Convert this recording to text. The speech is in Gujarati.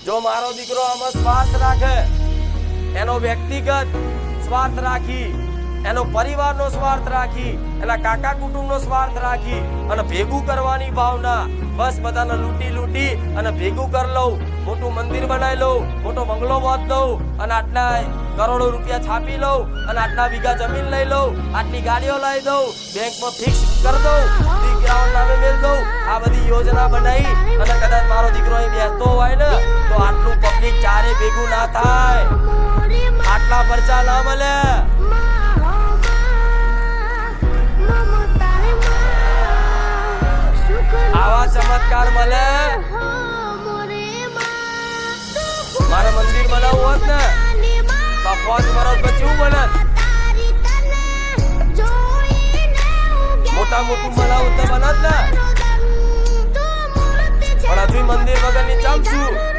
જો મારો દીકરો આમાં સ્વાર્થ રાખે, એનો વ્યક્તિગત સ્વાર્થ રાખી, એનો પરિવારનો સ્વાર્થ રાખી, એના કાકા કુટુંબનો સ્વાર્થ રાખી અને ભેગું કરવાની ભાવના, બસ બધાને લૂંટી લૂંટી અને ભેગું કરી લઉં, મોટું મંદિર બનાવી લઉં, મોટો બંગલો બાંધી દઉં અને આટલા કરોડો રૂપિયા છાપી લઉં અને આટલા વીઘા જમીન લઈ લઉં, આટલી ગાડીઓ લાવી દઉં, બેંકમાં ફિક્સ કરી દઉં, દીકરાઓના નામે મેળ દઉં, આ બધી યોજના બનાવી અને કદાચ મારો દીકરો અહીં બેસતો હોય ને તો આટલું પબ્લિક ચારે ભેગું ના થાય, આટલા પરચા ના મળે. આવા ચમત્કાર મળે. મારે મંદિર બનાવવું હોત ને તો 5 વર્ષ પછી હું બને, મોટા મોટું બનાવું તો બનત ને, પણ હજુ મંદિર વગરની ચમ છું.